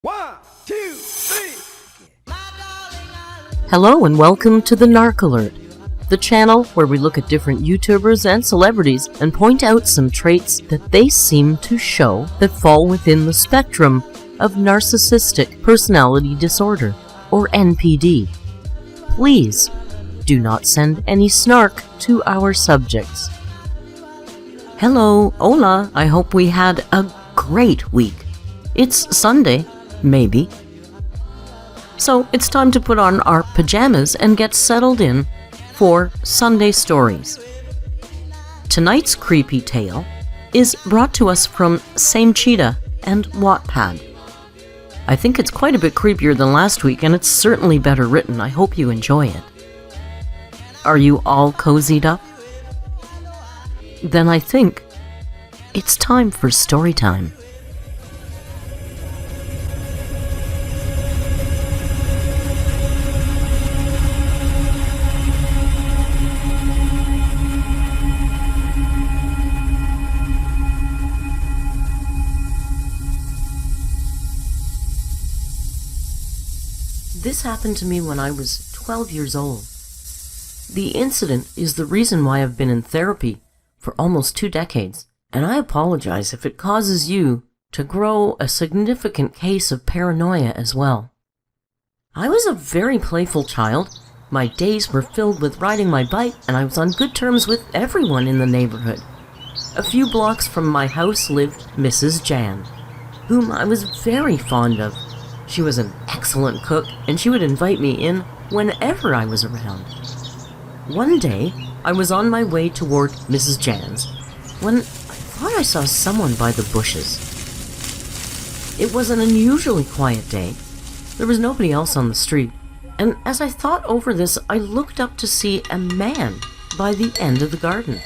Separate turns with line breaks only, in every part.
1, 2, 3.
Hello and welcome to the Narc Alert, the channel where we look at different YouTubers and celebrities and point out some traits that they seem to show that fall within the spectrum of narcissistic personality disorder, or NPD. Please do not send any snark to our subjects. Hello, hola, I hope we had a great week. It's Sunday, maybe. So it's time to put on our pajamas and get settled in for Sunday Stories. Tonight's creepy tale is brought to us from SAIMCHEEBA and Wattpad. I think it's quite a bit creepier than last week, and it's certainly better written. I hope you enjoy it. Are you all cozied up? Then I think it's time for story time. This happened to me when I was 12 years old. The incident is the reason why I've been in therapy for almost 2 decades, and I apologize if it causes you to grow a significant case of paranoia as well. I was a very playful child. My days were filled with riding my bike, and I was on good terms with everyone in the neighborhood. A few blocks from my house lived Mrs. Jan, whom I was very fond of. She was an excellent cook, and she would invite me in whenever I was around. One day, I was on my way toward Mrs. Jan's when I thought I saw someone by the bushes. It was an unusually quiet day. There was nobody else on the street, and as I thought over this, I looked up to see a man by the end of the garden.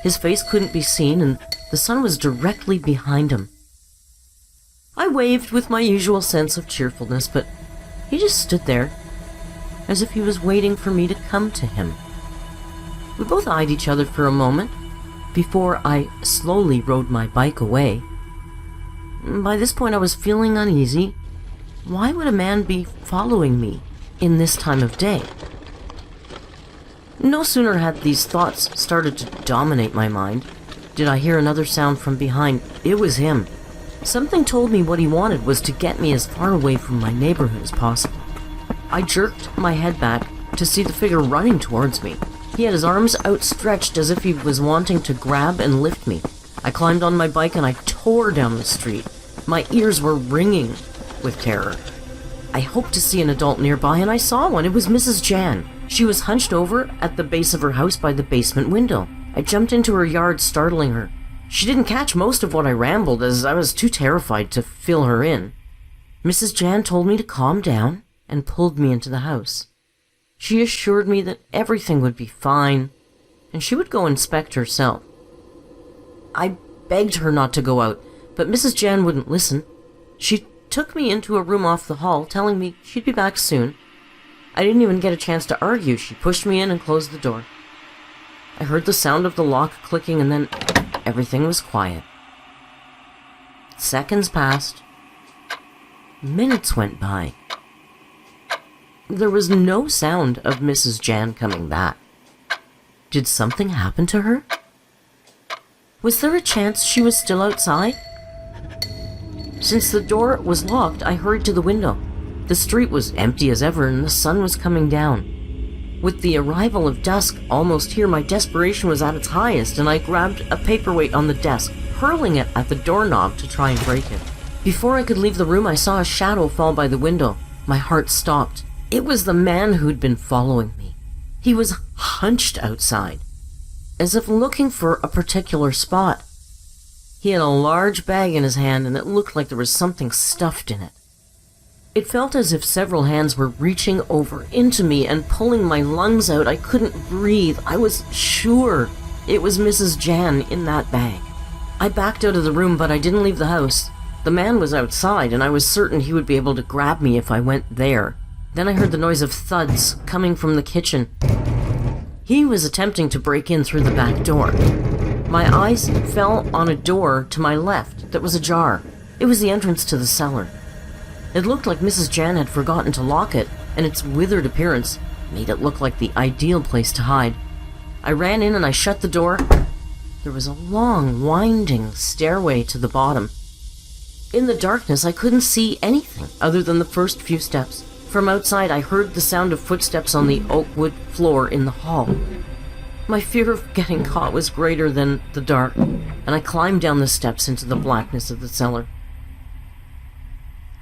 His face couldn't be seen, and the sun was directly behind him. I waved with my usual sense of cheerfulness, but he just stood there, as if he was waiting for me to come to him. We both eyed each other for a moment, before I slowly rode my bike away. By this point I was feeling uneasy. Why would a man be following me in this time of day? No sooner had these thoughts started to dominate my mind, did I hear another sound from behind. It was him. Something told me what he wanted was to get me as far away from my neighborhood as possible. I jerked my head back to see the figure running towards me. He had his arms outstretched as if he was wanting to grab and lift me. I climbed on my bike and I tore down the street. My ears were ringing with terror. I hoped to see an adult nearby, and I saw one. It was Mrs. Jan. She was hunched over at the base of her house by the basement window. I jumped into her yard, startling her. She didn't catch most of what I rambled, as I was too terrified to fill her in. Mrs. Jan told me to calm down and pulled me into the house. She assured me that everything would be fine, and she would go inspect herself. I begged her not to go out, but Mrs. Jan wouldn't listen. She took me into a room off the hall, telling me she'd be back soon. I didn't even get a chance to argue. She pushed me in and closed the door. I heard the sound of the lock clicking, and then everything was quiet. Seconds passed. Minutes went by. There was no sound of Mrs. Jan coming back. Did something happen to her? Was there a chance she was still outside? Since the door was locked, I hurried to the window. The street was empty as ever, and the sun was coming down. With the arrival of dusk almost here, my desperation was at its highest, and I grabbed a paperweight on the desk, hurling it at the doorknob to try and break it. Before I could leave the room, I saw a shadow fall by the window. My heart stopped. It was the man who'd been following me. He was hunched outside, as if looking for a particular spot. He had a large bag in his hand, and it looked like there was something stuffed in it. It felt as if several hands were reaching over into me and pulling my lungs out. I couldn't breathe. I was sure it was Mrs. Jan in that bag. I backed out of the room, but I didn't leave the house. The man was outside, and I was certain he would be able to grab me if I went there. Then I heard the noise of thuds coming from the kitchen. He was attempting to break in through the back door. My eyes fell on a door to my left that was ajar. It was the entrance to the cellar. It looked like Mrs. Jan had forgotten to lock it, and its withered appearance made it look like the ideal place to hide. I ran in and I shut the door. There was a long, winding stairway to the bottom. In the darkness, I couldn't see anything other than the first few steps. From outside, I heard the sound of footsteps on the oak wood floor in the hall. My fear of getting caught was greater than the dark, and I climbed down the steps into the blackness of the cellar.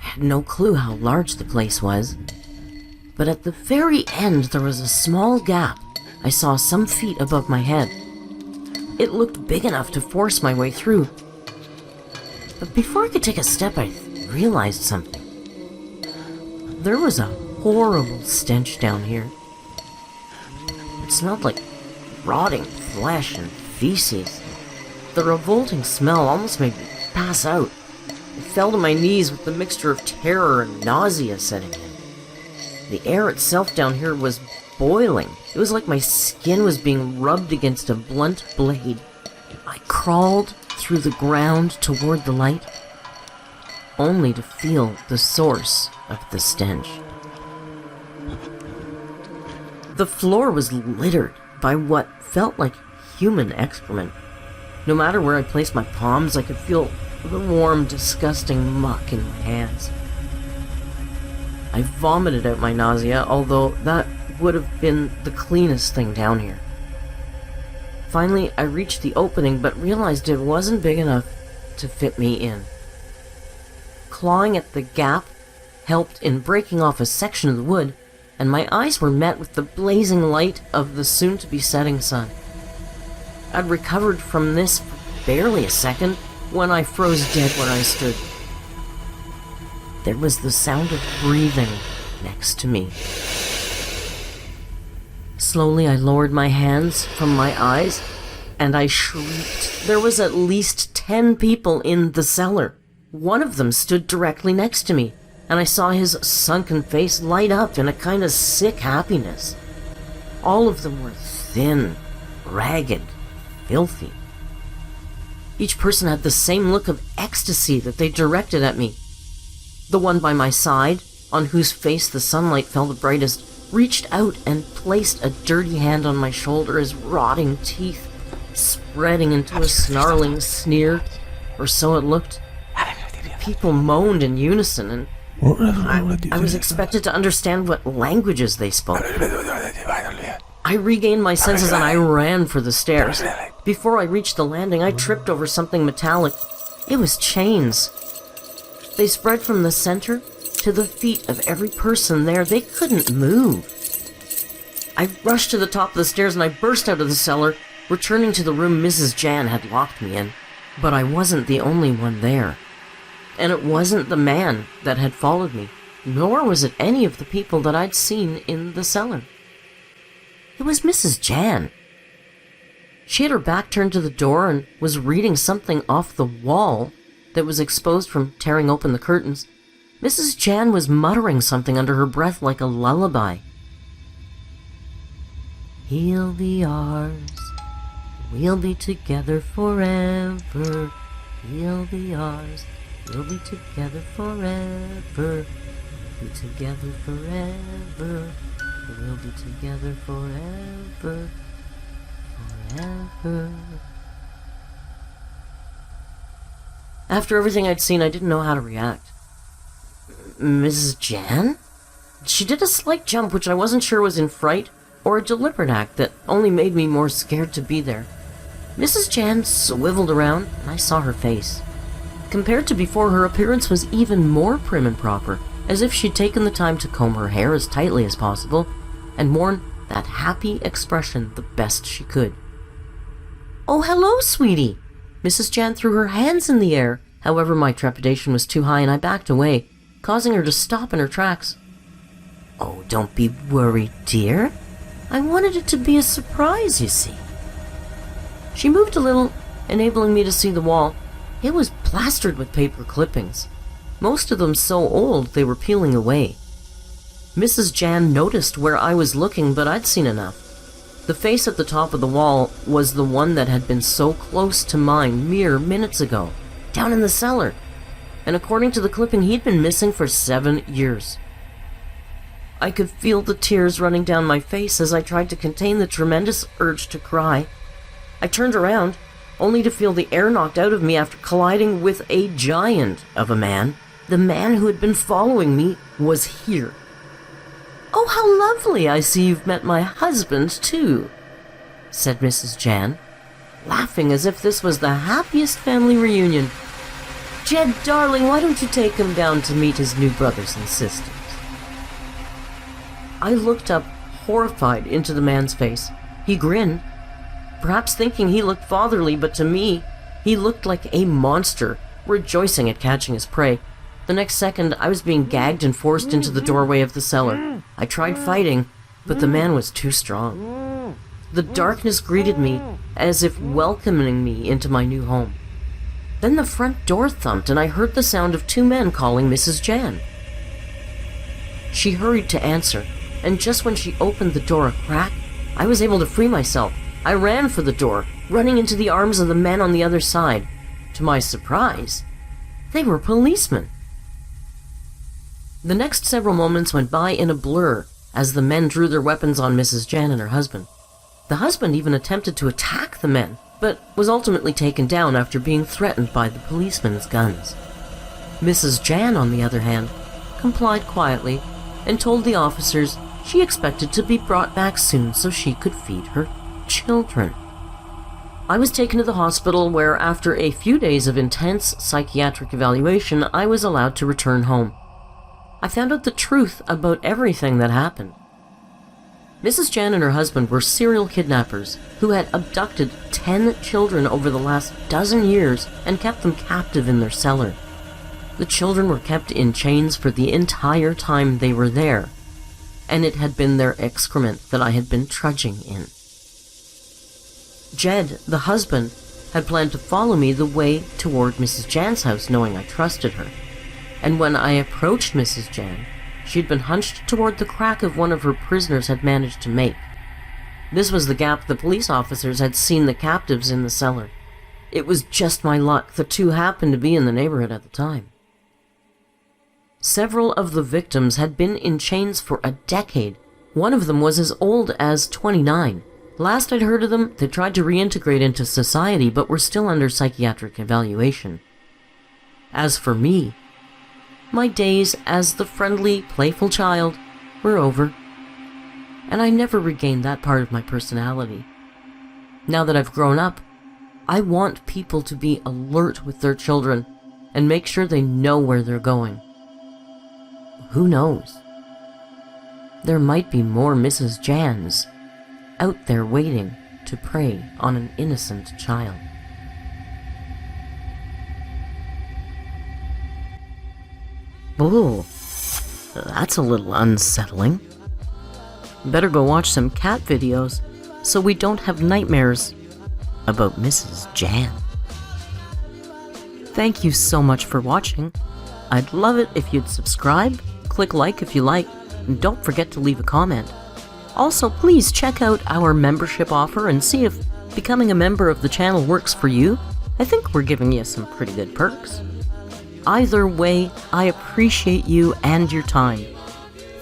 I had no clue how large the place was, but at the very end there was a small gap I saw some feet above my head. It looked big enough to force my way through. But before I could take a step, I realized something. There was a horrible stench down here. It smelled like rotting flesh and feces. The revolting smell almost made me pass out. I fell to my knees with the mixture of terror and nausea setting in. The air itself down here was boiling. It was like my skin was being rubbed against a blunt blade. I crawled through the ground toward the light, only to feel the source of the stench. The floor was littered by what felt like human excrement. No matter where I placed my palms, I could feel the warm, disgusting muck in my hands. I vomited out my nausea, although that would have been the cleanest thing down here. Finally, I reached the opening, but realized it wasn't big enough to fit me in. Clawing at the gap helped in breaking off a section of the wood, and my eyes were met with the blazing light of the soon-to-be-setting sun. I'd recovered from this for barely a second when I froze dead where I stood. There was the sound of breathing next to me. Slowly, I lowered my hands from my eyes, and I shrieked. There was at least 10 people in the cellar. One of them stood directly next to me, and I saw his sunken face light up in a kind of sick happiness. All of them were thin, ragged, filthy. Each person had the same look of ecstasy that they directed at me. The one by my side, on whose face the sunlight fell the brightest, reached out and placed a dirty hand on my shoulder, his rotting teeth spreading into a snarling sneer, or so it looked. People moaned in unison, and I was expected to understand what languages they spoke. I regained my senses and I ran for the stairs. Before I reached the landing, I tripped over something metallic. It was chains. They spread from the center to the feet of every person there. They couldn't move. I rushed to the top of the stairs and I burst out of the cellar, returning to the room Mrs. Jan had locked me in. But I wasn't the only one there. And it wasn't the man that had followed me, nor was it any of the people that I'd seen in the cellar. It was Mrs. Jan. She had her back turned to the door and was reading something off the wall that was exposed from tearing open the curtains. Mrs. Jan was muttering something under her breath like a lullaby. He'll be ours. We'll be together forever. He'll be ours. We'll be together forever. Be together forever. We'll be together forever. Forever. After everything I'd seen, I didn't know how to react. Mrs. Jan? She did a slight jump, which I wasn't sure was in fright or a deliberate act that only made me more scared to be there. Mrs. Jan swiveled around, and I saw her face. Compared to before, her appearance was even more prim and proper, as if she'd taken the time to comb her hair as tightly as possible and worn that happy expression the best she could. "Oh, hello, sweetie!" Mrs. Jan threw her hands in the air. However, my trepidation was too high and I backed away, causing her to stop in her tracks. "Oh, don't be worried, dear. I wanted it to be a surprise, you see." She moved a little, enabling me to see the wall. It was plastered with paper clippings, most of them so old they were peeling away. Mrs. Jan noticed where I was looking, but I'd seen enough. The face at the top of the wall was the one that had been so close to mine mere minutes ago, down in the cellar. and according to the clipping, he'd been missing for 7 years. I could feel the tears running down my face as I tried to contain the tremendous urge to cry. I turned around, only to feel the air knocked out of me after colliding with a giant of a man. The man who had been following me was here. "Oh, how lovely! I see you've met my husband, too," said Mrs. Jan, laughing as if this was the happiest family reunion. "Jed, darling, why don't you take him down to meet his new brothers and sisters?" I looked up, horrified, into the man's face. He grinned, perhaps thinking he looked fatherly, but to me, he looked like a monster, rejoicing at catching his prey. The next second, I was being gagged and forced into the doorway of the cellar. I tried fighting, but the man was too strong. The darkness greeted me, as if welcoming me into my new home. Then the front door thumped, and I heard the sound of 2 men calling Mrs. Jan. She hurried to answer, and just when she opened the door a crack, I was able to free myself. I ran for the door, running into the arms of the men on the other side. To my surprise, they were policemen. The next several moments went by in a blur as the men drew their weapons on Mrs. Jan and her husband. The husband even attempted to attack the men, but was ultimately taken down after being threatened by the policemen's guns. Mrs. Jan, on the other hand, complied quietly and told the officers she expected to be brought back soon so she could feed her children. I was taken to the hospital where, after a few days of intense psychiatric evaluation, I was allowed to return home. I found out the truth about everything that happened. Mrs. Jan and her husband were serial kidnappers who had abducted 10 children over the last dozen years and kept them captive in their cellar. The children were kept in chains for the entire time they were there, and it had been their excrement that I had been trudging in. Jed, the husband, had planned to follow me the way toward Mrs. Jan's house, knowing I trusted her. And when I approached Mrs. Jan, she had been hunched toward the crack of one of her prisoners had managed to make. This was the gap the police officers had seen the captives in the cellar. It was just my luck the 2 happened to be in the neighborhood at the time. Several of the victims had been in chains for a decade. One of them was as old as 29. Last I'd heard of them, they tried to reintegrate into society but were still under psychiatric evaluation. As for me, my days as the friendly, playful child were over, and I never regained that part of my personality. Now that I've grown up, I want people to be alert with their children and make sure they know where they're going. Who knows? There might be more Mrs. Jans out there waiting to prey on an innocent child. Ooh, that's a little unsettling. Better go watch some cat videos so we don't have nightmares about Mrs. Jan. Thank you so much for watching. I'd love it if you'd subscribe, click like if you like, and don't forget to leave a comment. Also, please check out our membership offer and see if becoming a member of the channel works for you. I think we're giving you some pretty good perks. Either way, I appreciate you and your time.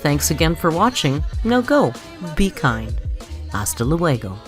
Thanks again for watching. Now go, be kind. Hasta luego.